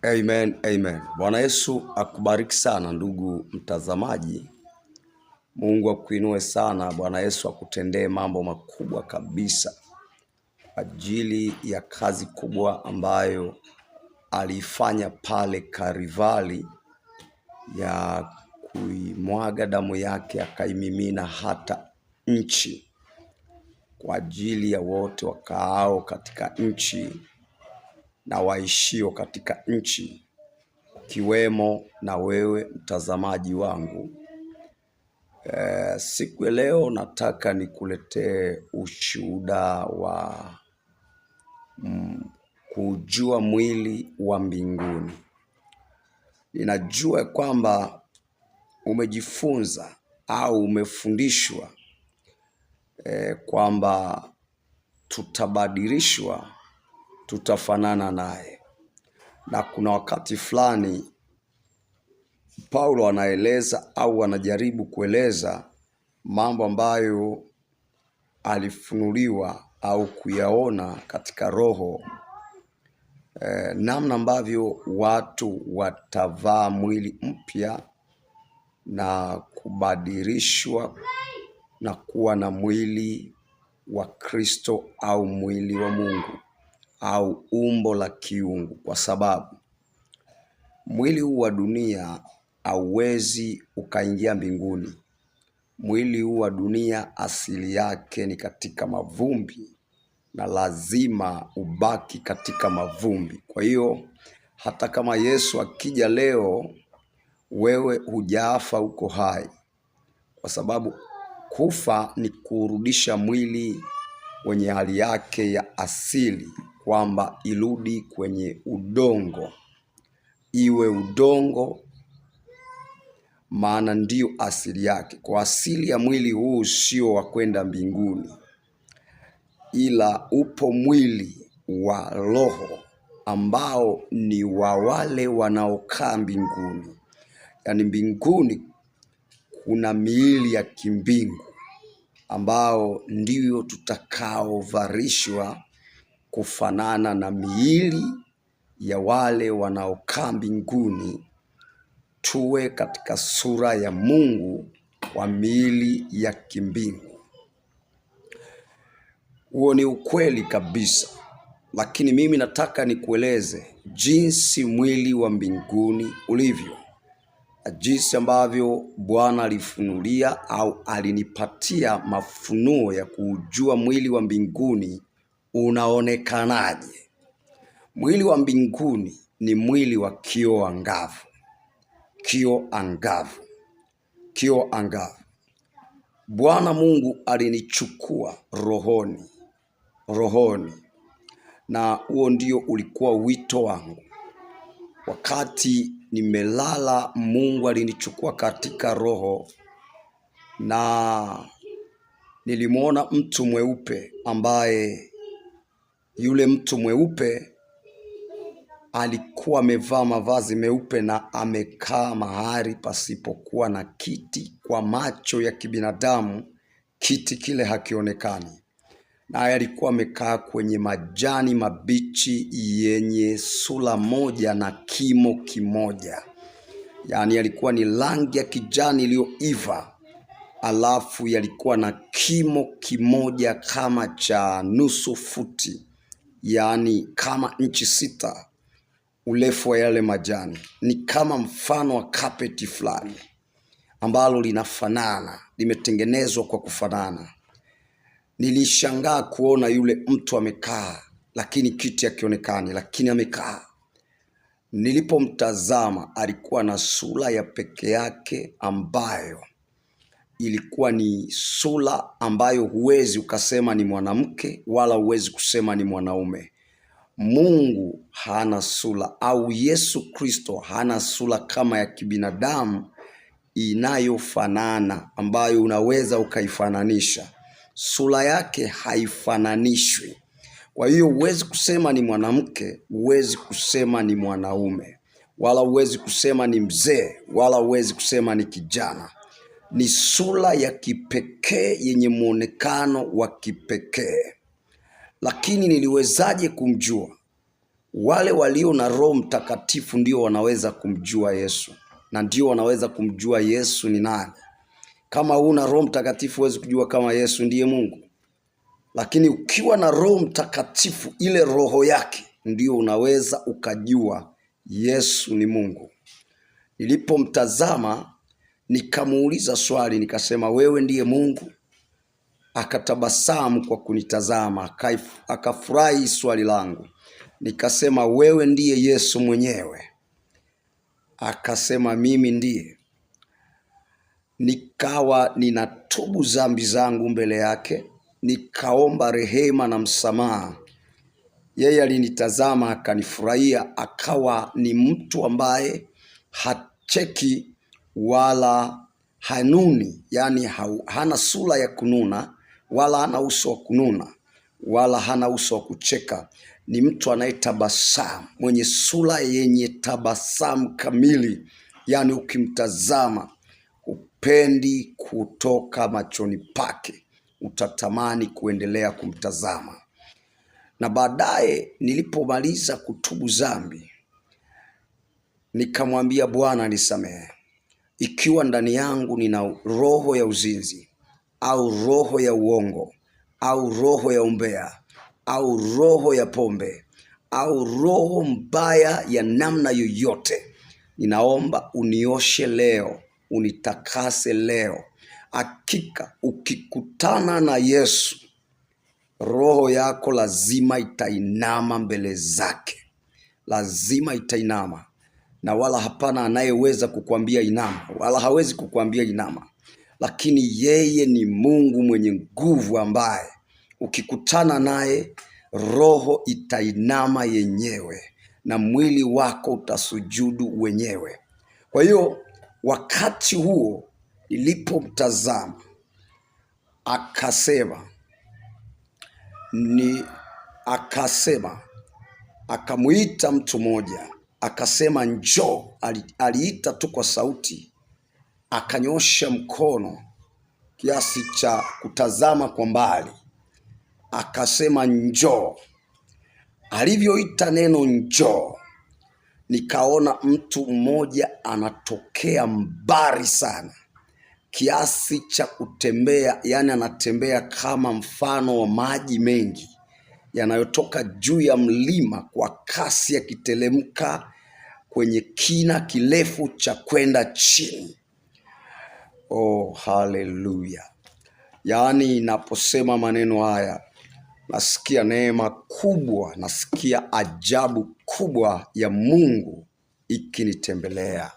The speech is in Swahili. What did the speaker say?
Amen, amen. Bwana Yesu akubariki sana ndugu mtazamaji. Mungu akuinue sana. Bwana Yesu akutendee mambo makubwa kabisa ajili ya kazi kubwa ambayo alifanya pale Kalvari ya kuimwaga damu yake akaimimina hata nchi kwa ajili ya wote wakaao katika nchi na waishio katika nchi, kiwemo na wewe mtazamaji wangu. Siku ya leo nataka nikuletee ushuhuda wa kujua mwili wa mbinguni. Ninajua kwamba umejifunza au umefundishwa kwamba tutabadilishwa, tutafanana naye. Na kuna wakati fulani Paulo anaeleza au anajaribu kueleza mambo ambayo alifunuliwa au kuyaona katika roho, namna ambavyo watu watavaa mwili mpya na kubadilishwa na kuwa na mwili wa Kristo au mwili wa Mungu au umbo la kiungu, kwa sababu mwili huu wa dunia hauwezi ukaingia mbinguni. Mwili huu wa dunia asili yake ni katika mavumbi na lazima ubaki katika mavumbi. Kwa hiyo hata kama Yesu akija leo, wewe hujafa, uko hai, kwa sababu kufa ni kurudisha mwili wenye hali yake ya asili, kwamba irudi kwenye udongo, iwe udongo, maana ndio asili yake. Kwa asili ya mwili huu sio wa kwenda mbinguni, ila upo mwili wa roho ambao ni wa wale wanaokaa mbinguni. Yaani mbinguni kuna miili ya kimbingu ambao ndio tutakaovarishwa kufanana na miili ya wale wanaokaa mbinguni, tuwe katika sura ya Mungu wa miili ya kimbingu. Huo ni ukweli kabisa, lakini mimi nataka nikueleze jinsi mwili wa mbinguni ulivyo, jinsi ambavyo Bwana alifunulia au alinipatia mafunuo ya kujua mwili wa mbinguni unaonekanaje. Mwili wa mbinguni ni mwili wa kioo angavu. Kioo angavu. Kioo angavu. Bwana Mungu alinichukua rohoni. Na huo ndio ulikuwa wito wangu. Wakati nimelala, Mungu alinichukua katika roho na nilimwona mtu mweupe, ambaye yule mtu mweupe alikuwa amevaa mavazi meupe na amekaa mahali pasipokuwa na kiti. Kwa macho ya kibinadamu kiti kile hakionekani, naye alikuwa amekaa kwenye majani mabichi yenye sura moja na kimo kimoja. Yaani yalikuwa ni rangi ya kijani iliyoiva, alafu yalikuwa na kimo kimoja kama cha nusu futi, yaani kama inchi 6 urefu wa yale majani. Ni kama mfano wa kapeti fulani ambalo linafanana, limetengenezwa kwa kufanana. Nilishangaa kuona yule mtu amekaa, lakini kiti hakionekani, lakini amekaa. Nilipomtazama alikuwa na sura ya peke yake, ambayo ilikuwa ni sura ambayo huwezi ukasema ni mwanamke wala huwezi kusema ni mwanaume. Mungu hana sura, au Yesu Kristo hana sura kama ya kibinadamu inayofanana, ambayo unaweza ukaifananisha. Sura yake haifananishwi. Kwa hiyo huwezi kusema ni mwanamke, huwezi kusema ni mwanaume, wala huwezi kusema ni mzee, wala huwezi kusema ni kijana. Ni sura ya kipekee yenye muonekano wa kipekee. Lakini niliwezaje kumjua? wale walio na Roho Mtakatifu ndio wanaweza kumjua Yesu, na ndio wanaweza kumjua Yesu ni nani. Kama huna Roho Mtakatifu huwezi kujua kama Yesu ndiye Mungu. Lakini ukiwa na Roho Mtakatifu, ile roho yake, ndio unaweza ukajua Yesu ni Mungu. Nilipomtazama nikamuuliza swali, nikasema wewe ndiye Mungu? Akatabasamu kwa kunitazama, akafurahi swali langu. Nikasema wewe ndiye Yesu mwenyewe? Akasema mimi ndiye. Nikawa ninatubu dhambi zangu mbele yake, nikaomba rehema na msamaha. Yeye alinitazama akanifurahia, akawa ni mtu ambaye hacheki wala hanuni, yani hana sura ya kununa wala hana uso wa kununa wala hana uso wa kucheka. Ni mtu anayetabasamu, mwenye sura yenye tabasamu kamili, yani ukimtazama upendi kutoka machoni pake, utatamani kuendelea kumtazama. Na baadaye nilipomaliza kutubu dhambi, nikamwambia Bwana nisamehe. Ikiwa ndani yangu nina roho ya uzinzi au roho ya uongo au roho ya umbea au roho ya pombe au roho mbaya ya namna yoyote, ninaomba unioshe leo, unitakase leo. Hakika ukikutana na Yesu, roho yako lazima itainama mbele zake, lazima itainama. Na wala hapana anayeweza kukuambia inama, wala hawezi kukuambia inama. Lakini yeye ni Mungu mwenye nguvu, ambaye ukikutana naye roho itainama yenyewe na mwili wako utasujudu wenyewe. Kwa hiyo wakati huo nilipomtazama, akamuita mtu mmoja, akasema njoo. Aliita tu kwa sauti, akanyosha mkono kiasi cha kutazama kwa mbali, akasema njoo. Alivyoita neno njoo, nikaona mtu mmoja anatokea mbali sana kiasi cha kutembea, yani anatembea kama mfano wa maji mengi yanayotoka juu ya mlima kwa kasi, yakiteremka kwenye kina kirefu cha kwenda chini. Oh, haleluya! Yaani naposema maneno haya nasikia neema kubwa, nasikia ajabu kubwa ya Mungu ikinitembelea.